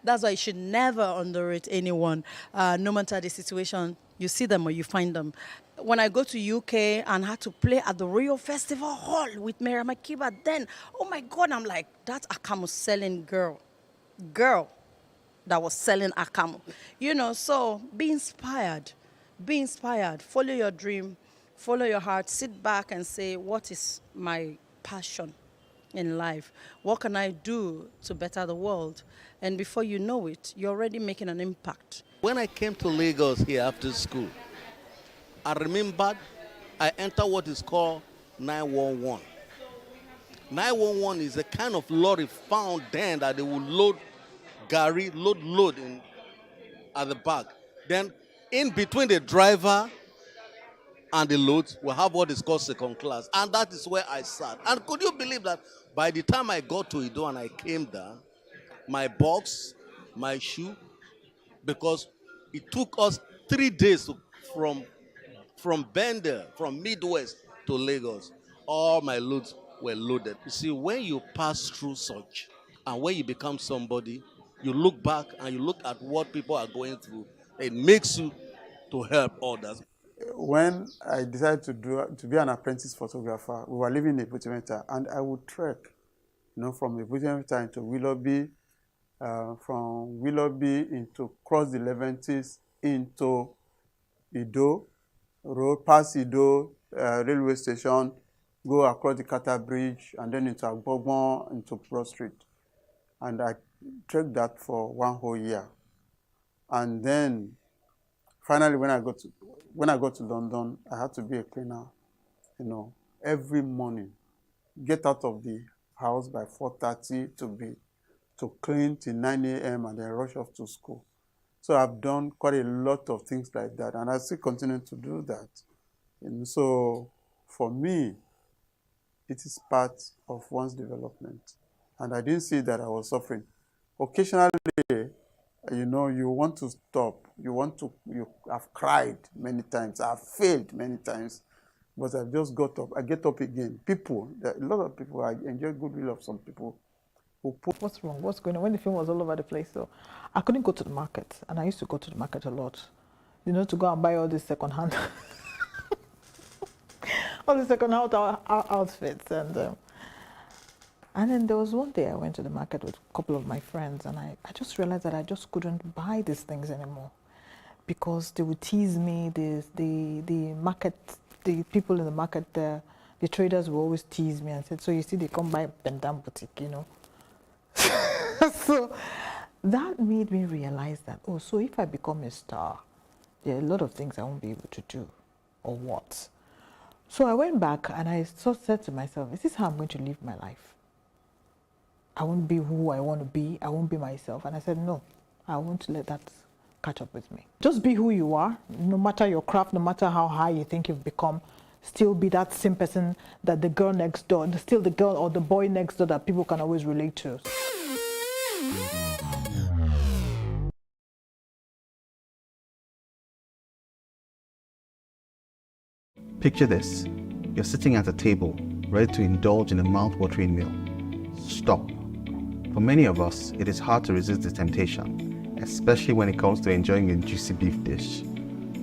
That's why you should never underrate anyone, no matter the situation. You see them or you find them. When I go to UK and had to play at the Rio Festival Hall with Miriam Makeba, then, oh my God, I'm like, that Akamu selling girl that was selling Akamu. So be inspired. Be inspired. Follow your dream. Follow your heart. Sit back and say, what is my passion in life? What can I do to better the world? And before you know it, you're already making an impact. When I came to Lagos here after school, I remembered I entered what is called 911. 911 is a kind of lorry found then that they will load Gary, load in at the back. Then in between the driver and the load, we have what is called second class. And that is where I sat. And could you believe that by the time I got to Ido and I came down, my box, my shoe, because it took us 3 days from Bender, from Midwest to Lagos. All my loads were loaded. You see, when you pass through such and when you become somebody, you look back and you look at what people are going through. It makes you to help others. When I decided to be an apprentice photographer, we were living in Ibutimeta, and I would trek, from Ibutimeta into Willoughby, from Willoughby into cross the Leventis into Ido Road, past Ido railway station, go across the Kata Bridge, and then into Agbogbon, into Broad Street. And I trekked that for 1 whole year. And then finally, when I got to London, I had to be a cleaner, every morning. Get out of the house by 4:30 to clean till 9 a.m. and then rush off to school. So I've done quite a lot of things like that, and I still continue to do that. And so for me, it is part of one's development. And I didn't see that I was suffering. Occasionally, you want to stop. You have cried many times. I've failed many times, but I've just got up. I get up again. A lot of people, I enjoy goodwill of some people. What's wrong? What's going on? When the film was all over the place, so I couldn't go to the market, and I used to go to the market a lot, to go and buy all these second-hand, all the second-hand outfits, and then there was one day I went to the market with a couple of my friends, and I just realized that I just couldn't buy these things anymore, because they would tease me. The market, the people in the market, the traders would always tease me and said, "So you see, they come buy Bendam boutique, So that made me realize that, so if I become a star, there are a lot of things I won't be able to do, or what? So I went back and I said to myself, is this how I'm going to live my life? I won't be who I want to be. I won't be myself. And I said, no, I won't let that catch up with me. Just be who you are, no matter your craft, no matter how high you think you've become. Still be that same person that the girl next door, still the girl or the boy next door that people can always relate to. Picture this. You're sitting at a table, ready to indulge in a mouth-watering meal. Stop. For many of us, it is hard to resist the temptation, especially when it comes to enjoying a juicy beef dish.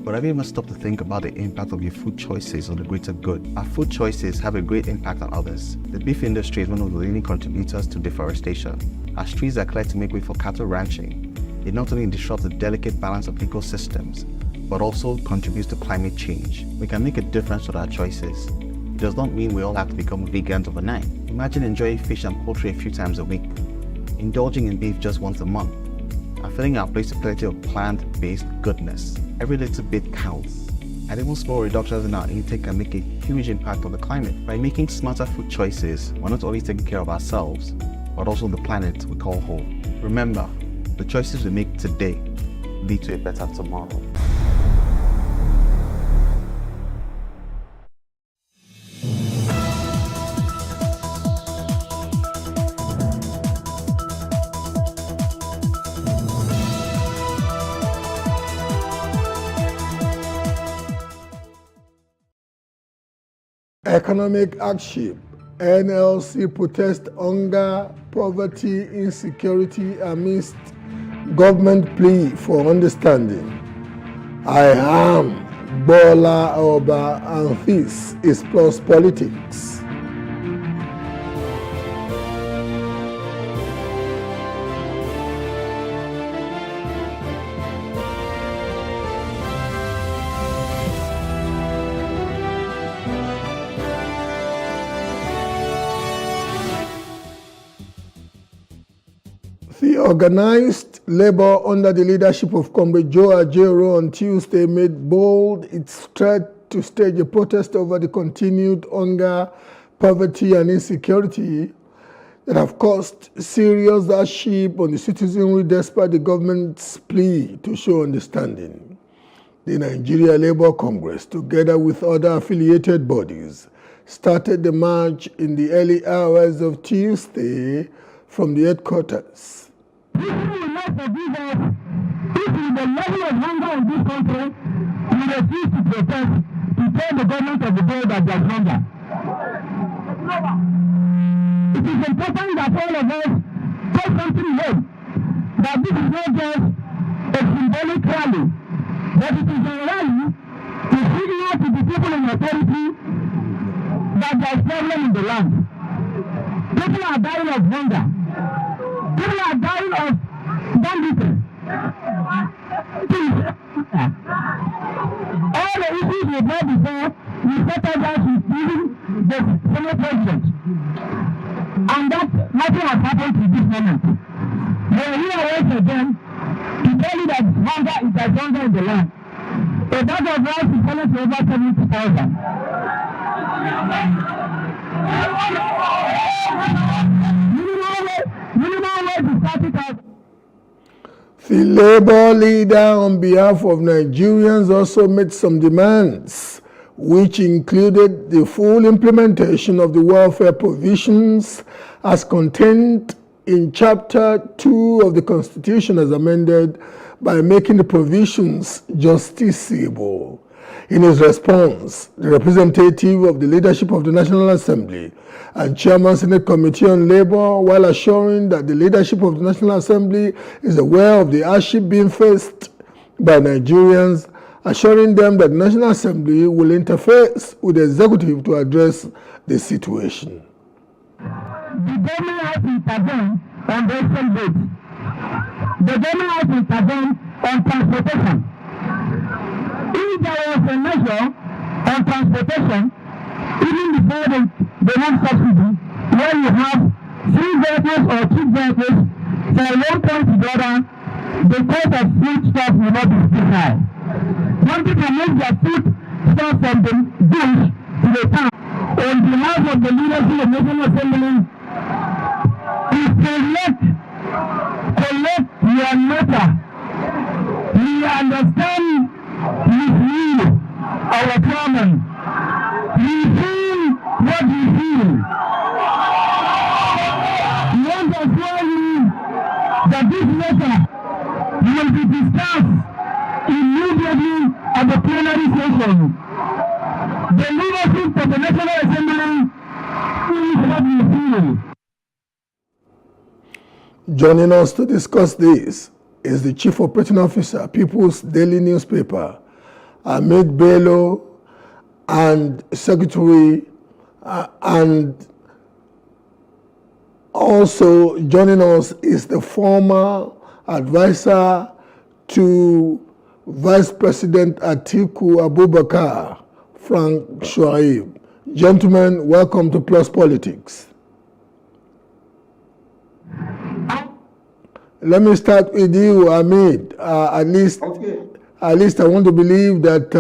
But have you ever stopped to think about the impact of your food choices on the greater good? Our food choices have a great impact on others. The beef industry is one of the leading contributors to deforestation. As trees are cleared to make way for cattle ranching, it not only disrupts the delicate balance of ecosystems, but also contributes to climate change. We can make a difference with our choices. It does not mean we all have to become vegans overnight. Imagine enjoying fish and poultry a few times a week, indulging in beef just once a month, and filling our plates with plenty of plant-based goodness. Every little bit counts. And even small reductions in our intake can make a huge impact on the climate. By making smarter food choices, we're not only taking care of ourselves, but also the planet we call home. Remember, the choices we make today lead to a better tomorrow. Economic hardship. NLC protest hunger, poverty, insecurity amidst government plea for understanding. I am Bola Oba, and this is Plus Politics. The organized labor under the leadership of Comrade Joe Ajaero on Tuesday made bold its threat to stage a protest over the continued hunger, poverty, and insecurity that have caused serious hardship on the citizenry despite the government's plea to show understanding. The Nigeria Labour Congress, together with other affiliated bodies, started the march in the early hours of Tuesday from the headquarters. This will not forgive us if with the level of hunger in this country, we refuse to protest to tell the government of the world that there's hunger. It is important that all of us take something home, that this is not just a symbolic rally, but it is a rally to signal to the people in authority that there's problem in the land. People are dying of hunger. People are dying of banditry. All the issues we brought before, we settled out with the Senate President. And that nothing has happened to this moment. We are here once again to tell you that hunger is like hunger in the land. A bag of rice is selling to over 70,000. The Labour leader, on behalf of Nigerians, also made some demands, which included the full implementation of the welfare provisions as contained in Chapter 2 of the Constitution as amended by making the provisions justiciable. In his response, the representative of the leadership of the National Assembly and Chairman Senate Committee on Labour, while assuring that the leadership of the National Assembly is aware of the hardship being faced by Nigerians, assuring them that the National Assembly will interface with the executive to address the situation. The government has intervened on the same roads. The government has intervened on transportation. If there was a measure on transportation, even before the non-subsidy, where you have 3 vehicles or 2 vehicles, from one point to the other, the cost of food stuff will not be too high. One people can make their food stuff from the bush to the town. On behalf of the leadership of the National Assembly, to collect your matter. We understand our chairman. We feel what we feel. We want to assure you that this matter will be discussed immediately at the plenary session. The leadership of the National Assembly feels what we feel. Joining us to discuss this is the Chief Operating Officer, People's Daily Newspaper, Ahmed Bello, and Secretary, and also joining us is the former advisor to Vice President Atiku Abubakar, Frank Shuaib. Gentlemen, welcome to Plus Politics. Let me start with you, Ahmed. At least I want to believe that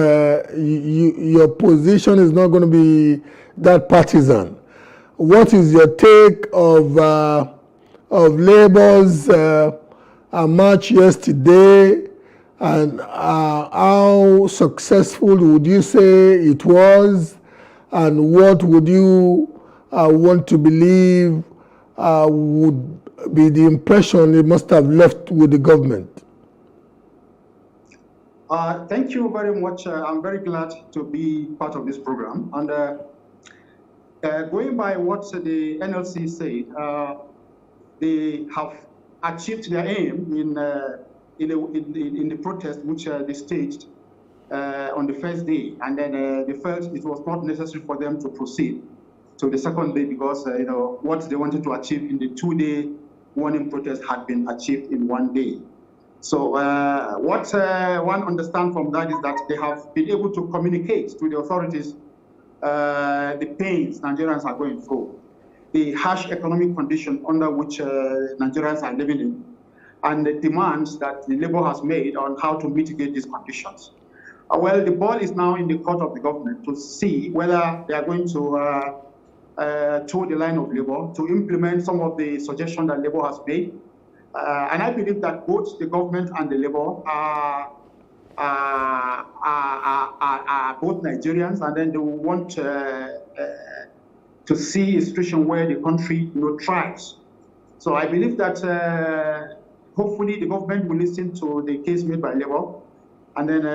your position is not going to be that partisan. What is your take of Labour's march yesterday, and how successful would you say it was, and what would you want to believe would be the impression it must have left with the government? Thank you very much. I'm very glad to be part of this program. And going by what the NLC said, they have achieved their aim in the protest which they staged on the first day, and then they felt it was not necessary for them to proceed to the second day because what they wanted to achieve in the 2-day warning protest had been achieved in 1 day. So what one understands from that is that they have been able to communicate to the authorities the pains Nigerians are going through, the harsh economic condition under which Nigerians are living in, and the demands that the labor has made on how to mitigate these conditions. Well, the ball is now in the court of the government to see whether they are going to toe the line of labor to implement some of the suggestions that labor has made. And I believe that both the government and the labor are both Nigerians, and then they want to see a situation where the country thrives. So I believe that hopefully the government will listen to the case made by labor, and then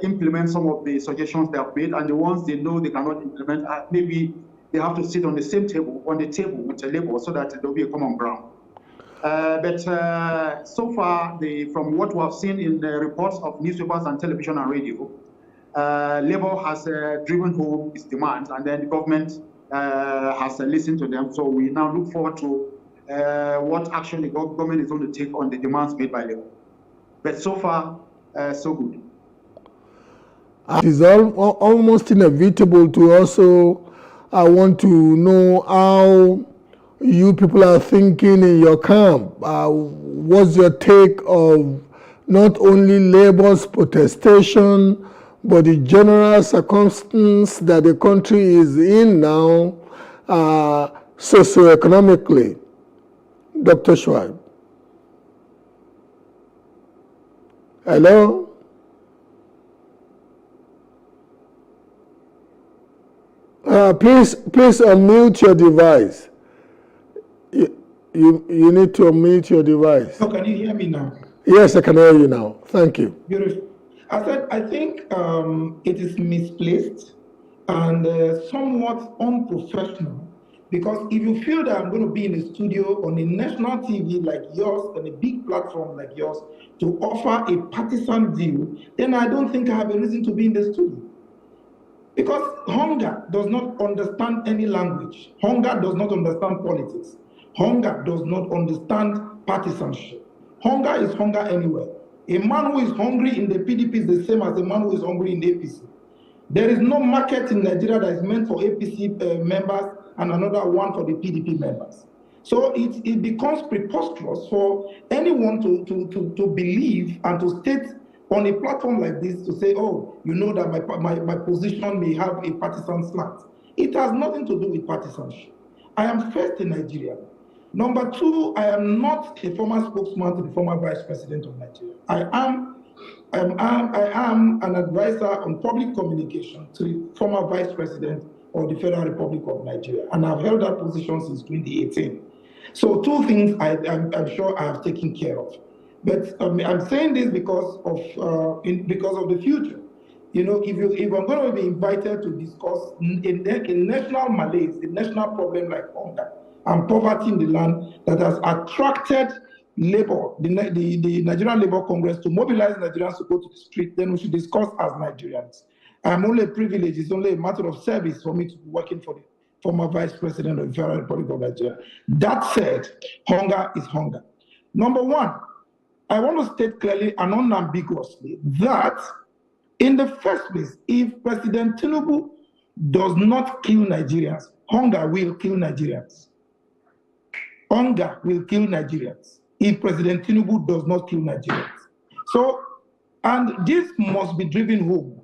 implement some of the suggestions they have made, and the ones they know they cannot implement, maybe they have to sit on the same table, with the labor, so that there will be a common ground. But so far, from what we have seen in the reports of newspapers and television and radio, labor has driven home its demands, and then the government has listened to them. So we now look forward to what action the government is going to take on the demands made by labor. But so far, so good. It is almost inevitable to also, I want to know how you people are thinking in your camp. What's your take of not only labor's protestation, but the general circumstance that the country is in now, socioeconomically? Dr. Shuaib. Hello? Please unmute your device. You need to unmute your device. Oh, can you hear me now? Yes, I can hear you now. Thank you. Beautiful. I think it is misplaced and somewhat unprofessional, because if you feel that I'm going to be in a studio on a national TV like yours, on a big platform like yours, to offer a partisan view, then I don't think I have a reason to be in the studio. Because hunger does not understand any language. Hunger does not understand politics. Hunger does not understand partisanship. Hunger is hunger anywhere. A man who is hungry in the PDP is the same as a man who is hungry in the APC. There is no market in Nigeria that is meant for APC members and another one for the PDP members. So it becomes preposterous for anyone to believe and to state on a platform like this to say, oh, you know that my position may have a partisan slant. It has nothing to do with partisanship. I am first in Nigeria. Number two, I am not a former spokesman to the former vice president of Nigeria. I am an advisor on public communication to the former vice president of the Federal Republic of Nigeria, and I've held that position since 2018. So two things I'm sure I have taken care of. But I'm saying this because of the future. You know, if I'm going to be invited to discuss in national malaise, a national problem like hunger and poverty in the land that has attracted labor, the Nigerian Labour Congress, to mobilize Nigerians to go to the street, then we should discuss as Nigerians. I'm only a privilege. It's only a matter of service for me to be working for the former vice president of the Federal Republic of Nigeria. That said, hunger is hunger. Number one, I want to state clearly and unambiguously that in the first place, if President Tinubu does not kill Nigerians, hunger will kill Nigerians. Hunger will kill Nigerians if President Tinubu does not kill Nigerians. So, and this must be driven home.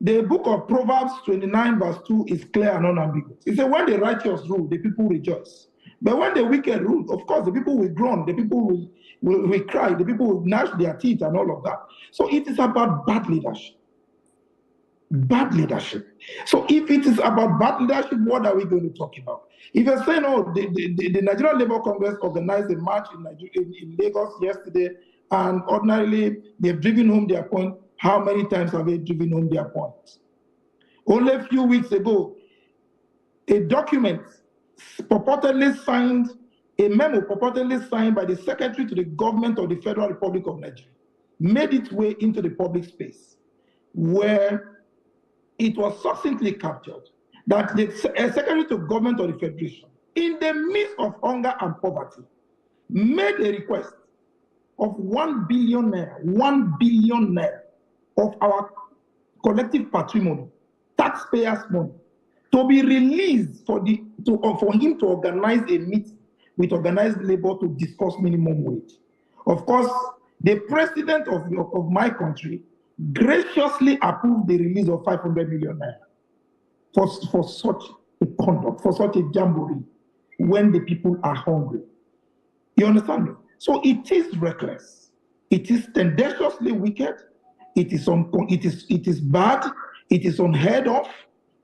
The book of Proverbs 29 verse 2 is clear and unambiguous. It says, when the righteous rule, the people rejoice. But when the wicked rule, of course, the people will groan, the people will cry, the people will gnash their teeth and all of that. So it is about bad leadership. Bad leadership. So if it is about bad leadership, what are we going to talk about? If you're saying, oh, the Nigerian Labour Congress organized a march in Lagos yesterday, and ordinarily they've driven home their point, how many times have they driven home their points? Only a few weeks ago, a document purportedly signed a memo purportedly signed by the Secretary to the Government of the Federal Republic of Nigeria made its way into the public space, where it was succinctly captured that the Secretary to Government of the Federation, in the midst of hunger and poverty, made a request of 1 billion naira of our collective patrimony, taxpayers' money, to be released for him to organize a meeting with organized labor to discuss minimum wage. Of course, the president of my country graciously approved the release of 500 million naira for such a conduct, for such a jamboree, when the people are hungry. You understand me? So it is reckless. It is tendenciously wicked. It is bad. It is unheard of,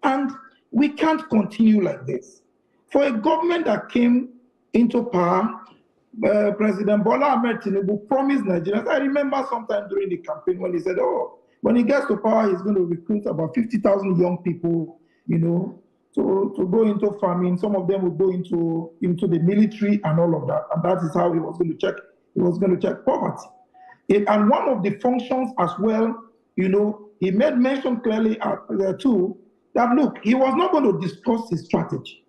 and we can't continue like this. For a government that came into power, President Bola Ahmed Tinubu promised Nigerians. I remember sometime during the campaign when he said, "Oh, when he gets to power, he's going to recruit about 50,000 young people, to go into farming. Some of them will go into the military and all of that. And that is how he was going to check. He was going to check poverty. And one of the functions as well, he made mention clearly there too that look, he was not going to discuss his strategy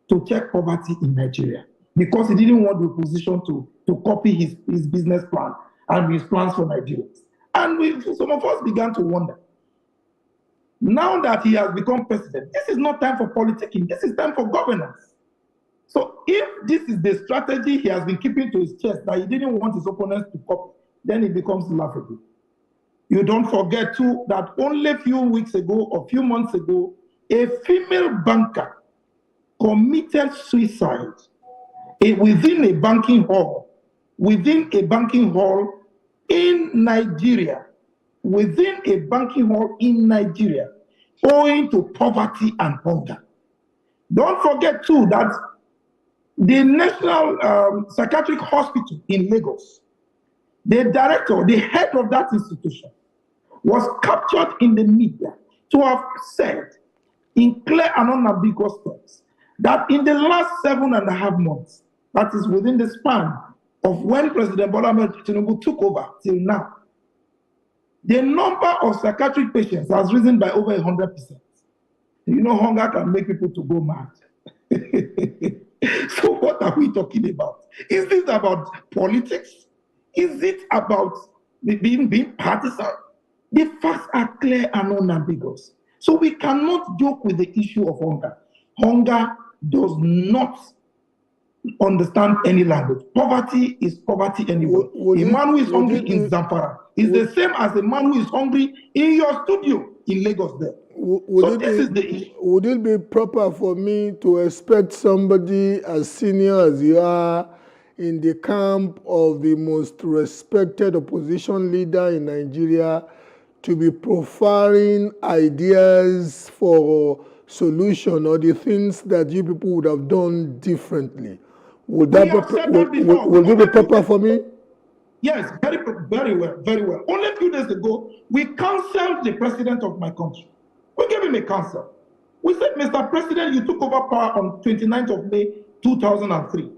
to check poverty in Nigeria because he didn't want the opposition to copy his business plan and his plans for Nigerians. And some of us began to wonder. Now that he has become president, this is not time for politicking. This is time for governance. So if this is the strategy he has been keeping to his chest, that he didn't want his opponents to copy, then it becomes laughable. You don't forget too that only a few weeks ago or few months ago, a female banker committed suicide within a banking hall in Nigeria. Within a banking hall in Nigeria, owing to poverty and hunger. Don't forget too that the National Psychiatric Hospital in Lagos, the director, the head of that institution, was captured in the media to have said in clear and unambiguous terms that in the last 7.5 months, that is within the span of when President Bola Ahmed Tinubu took over till now, the number of psychiatric patients has risen by over 100%. Hunger can make people to go mad. So what are we talking about? Is this about politics? Is it about being partisan? The facts are clear and unambiguous. So we cannot joke with the issue of hunger. Hunger does not understand any language. Poverty is poverty anywhere. A man who is hungry in Zamfara is the same as a man who is hungry in your studio in Lagos there. This is the issue. Would it be proper for me to expect somebody as senior as you are in the camp of the most respected opposition leader in Nigeria to be profiling ideas for solution or the things that you people would have done differently? Would that be proper for me? Yes, very well. Only a few days ago, we counseled the president of my country. We gave him a counsel. We said, Mr. President, you took over power on 29th of May, 2003.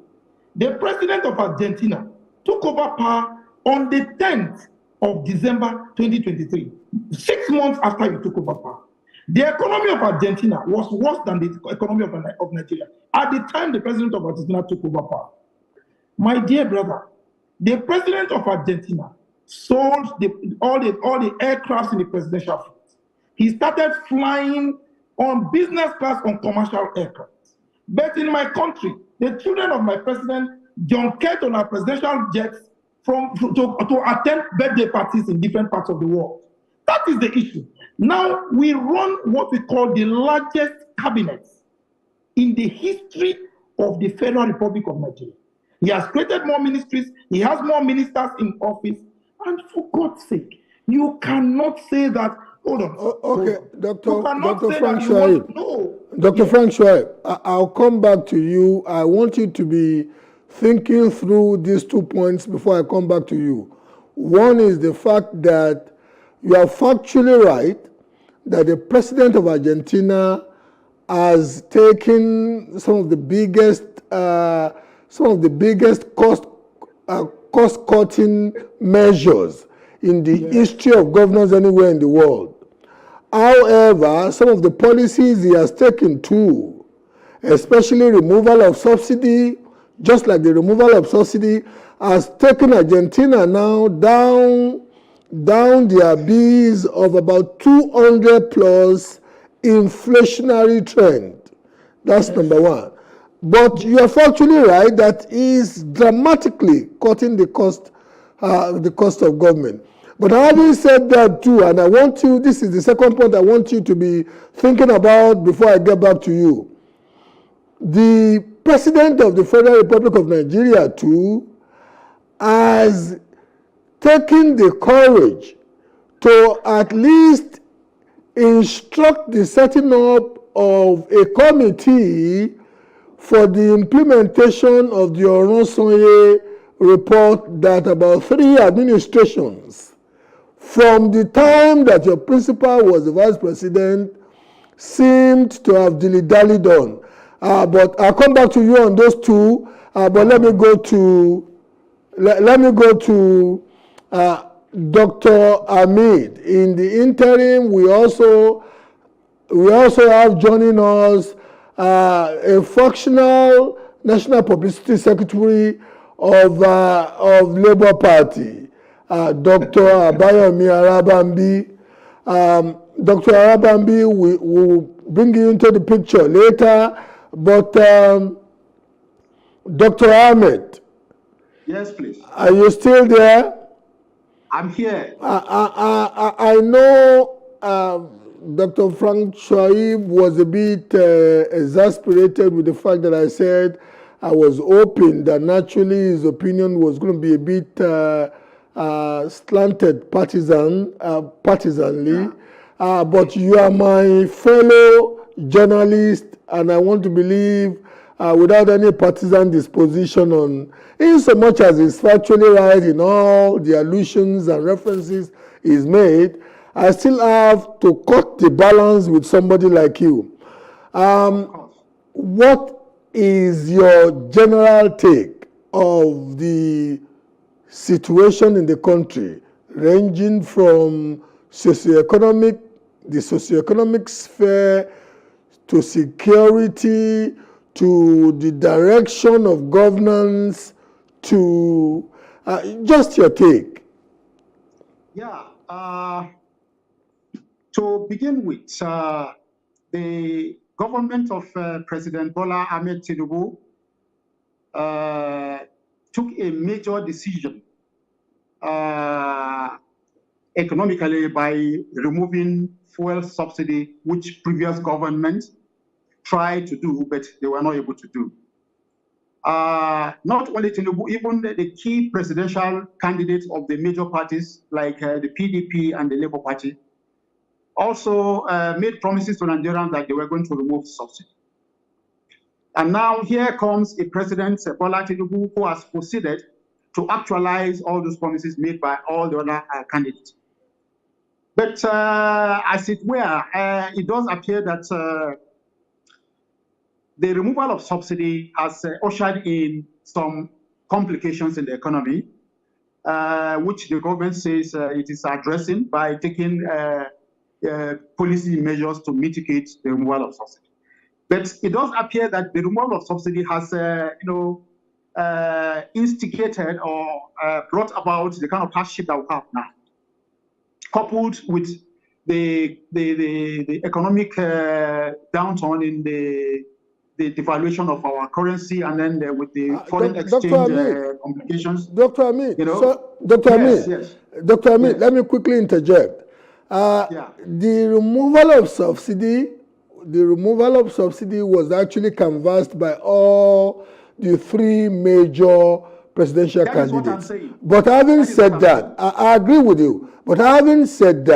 The president of Argentina took over power on the 10th of December, 2023, 6 months after you took over power. The economy of Argentina was worse than the economy of Nigeria at the time the president of Argentina took over power. My dear brother, the president of Argentina sold all the aircrafts in the presidential fleet. He started flying on business class on commercial aircraft. But in my country, the children of my president junket on our presidential jets to attend birthday parties in different parts of the world. That is the issue. Now we run what we call the largest cabinet in the history of the Federal Republic of Nigeria. He has created more ministries, he has more ministers in office, and for God's sake, you cannot say that. Hold on. Okay, Dr. Frank Shuaib. No. Dr. Frank Shuaib, I'll come back to you. I want you to be thinking through these 2 points before I come back to you. One is the fact that you are factually right that the president of Argentina has taken some of the biggest some of the biggest cost-cutting measures in the history of governance anywhere in the world. However, some of the policies he has taken too, especially removal of subsidy, just like the removal of subsidy, has taken Argentina now down the abyss of about 200 plus inflationary trend. That's number one. But you are factually right that is dramatically cutting the cost of government. But having said that too, and I want you, this is the second point I want you to be thinking about before I get back to you. The President of the Federal Republic of Nigeria too has taken the courage to at least instruct the setting up of a committee for the implementation of the Oronsoye report that about 3 administrations from the time that your principal was the vice president seemed to have dilly-dallied on. But I'll come back to you on those two. But let me go to Dr. Hamid. In the interim, we also have joining us a functional National Publicity Secretary of Labour Party, Dr. Abayomi Arabambi. Dr. Arabambi, we will bring you into the picture later, but Dr. Ahmed. Yes, please. Are you still there? I'm here. I know Dr. Frank Shoaib was a bit exasperated with the fact that I said I was hoping that naturally his opinion was going to be a bit slanted partisanly. But you are my fellow journalist, and I want to believe without any partisan disposition on, in so much as it's factually right in all the allusions and references is made, I still have to cut the balance with somebody like you. What is your general take of the situation in the country, ranging from the socioeconomic sphere to security to the direction of governance to just your take? Yeah. To begin with, the government of President Bola Ahmed Tinubu took a major decision economically by removing fuel subsidy, which previous governments tried to do, but they were not able to do. Not only Tinubu, even the key presidential candidates of the major parties like the PDP and the Labour Party also made promises to Nigerians that they were going to remove subsidy. And now here comes a president, Bola Tinubu, who has proceeded to actualize all those promises made by all the other candidates. But as it were, it does appear that the removal of subsidy has ushered in some complications in the economy, which the government says it is addressing by taking policy measures to mitigate the removal of subsidy. But it does appear that the removal of subsidy has, instigated or brought about the kind of hardship that we have now, coupled with the economic downturn in the devaluation of our currency, and then with the foreign exchange complications. Dr. Amit, Dr. Amit, let me quickly interject. The removal of subsidy was actually canvassed by all the 3 major presidential candidates. But having said that, I agree with you. But having said,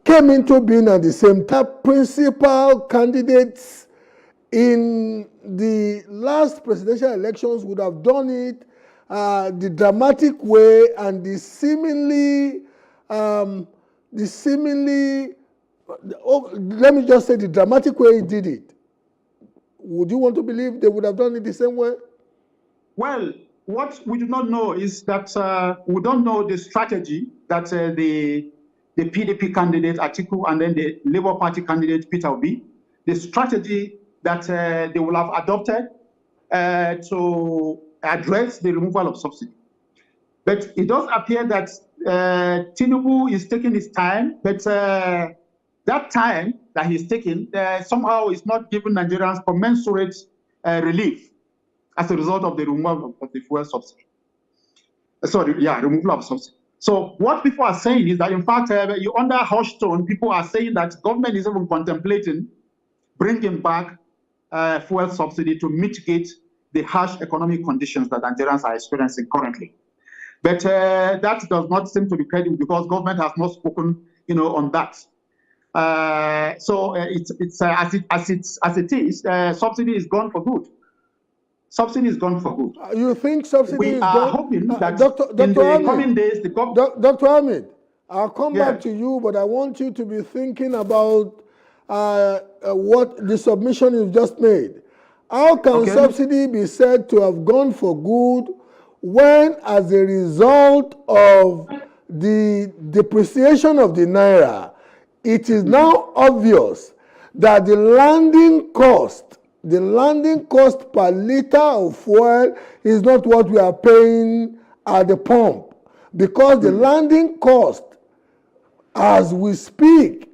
came into being at the same time, principal candidates in the last presidential elections would have done it the dramatic way and the seemingly, let me just say the dramatic way he did it. Would you want to believe they would have done it the same way? Well, what we do not know is that we don't know the strategy that the PDP candidate Atiku and then the Labour Party candidate Peter Obi, the strategy that they will have adopted to address the removal of subsidy. But it does appear that Tinubu is taking his time, but that time that he's taking somehow is not giving Nigerians commensurate relief as a result of the removal of the fuel subsidy. Removal of subsidy. So what people are saying is that, in fact, you under hush tone, people are saying that government is even contemplating bringing back fuel subsidy to mitigate the harsh economic conditions that Nigerians are experiencing currently. But that does not seem to be credible because government has not spoken, on that. So it's as it is, subsidy is gone for good. Subsidy is gone for good. You think subsidy is gone? We are hoping that Dr. in the Ahmed, coming days, the government... Dr. Ahmed, I'll come back to you, but I want you to be thinking about what the submission you've just made. How can subsidy be said to have gone for good when, as a result of the depreciation of the naira, it is now obvious that the landing cost per liter of fuel is not what we are paying at the pump, because the landing cost as we speak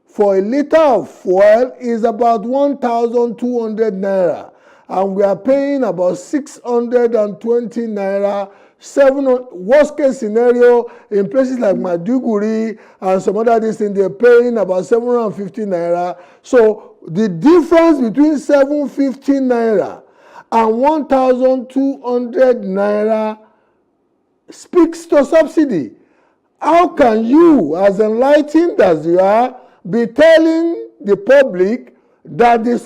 for a liter of fuel is about 1,200 naira, and we are paying about 620 naira. Worst case scenario, in places like Maiduguri and some other things, they're paying about 750 naira. So the difference between 750 naira and 1,200 naira speaks to subsidy. How can you, as enlightened as you are, be telling the public that the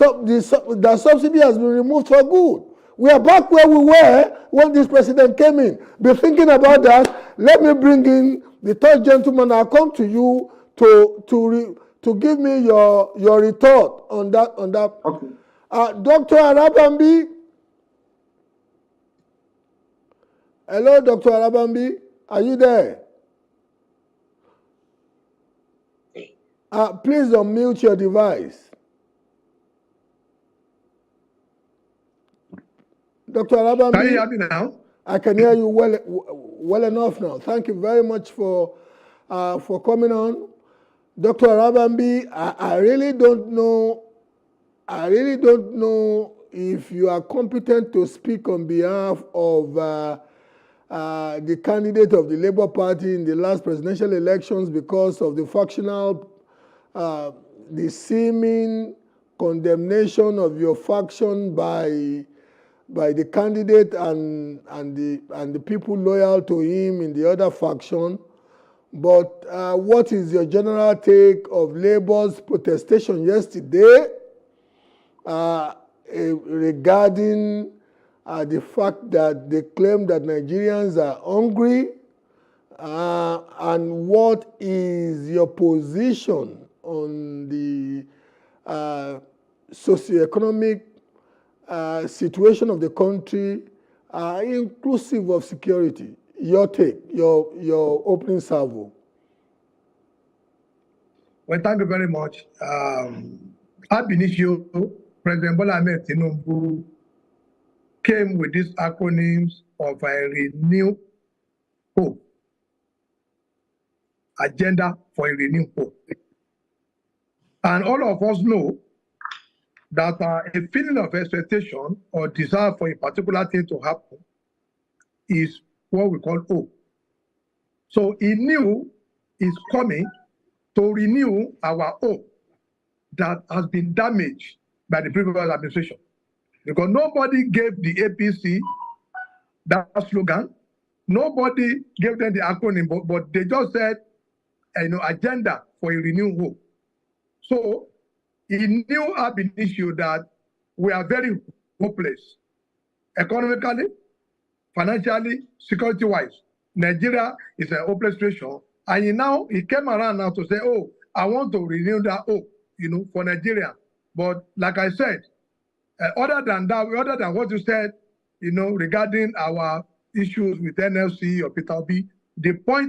subsidy has been removed for good? We are back where we were when this president came in. Be thinking about that. Let me bring in the third gentleman. I'll come to you to give me your retort on that. Okay. Dr. Arabambi. Hello, Dr. Arabambi. Are you there? Please unmute your device. Dr. Arabambi. Can you hear me now? I can hear you well enough now. Thank you very much for coming on. Dr. Arabambi, I really don't know if you are competent to speak on behalf of the candidate of the Labour Party in the last presidential elections because of the factional, the seeming condemnation of your faction by the candidate and the people loyal to him in the other faction. But what is your general take of Labour's protestation yesterday regarding the fact that they claim that Nigerians are hungry? And what is your position on the socioeconomic situation of the country, inclusive of security? Your take, your opening salvo. Well, thank you very much. Ab initio, President Bola Ahmed Tinubu came with these acronyms of a renewed hope, agenda for a renewed hope. And all of us know that a feeling of expectation or desire for a particular thing to happen is what we call hope. So he knew he's coming to renew our hope that has been damaged by the previous administration. Because nobody gave the APC that slogan, nobody gave them the acronym, but they just said, agenda for a renewed hope. So he knew ab initio that we are very hopeless, economically, financially, security-wise. Nigeria is a hopeless situation. And he came around now to say, oh, I want to renew that hope, for Nigeria. But like I said, other than what you said, regarding our issues with NLC or Peter Obi, the point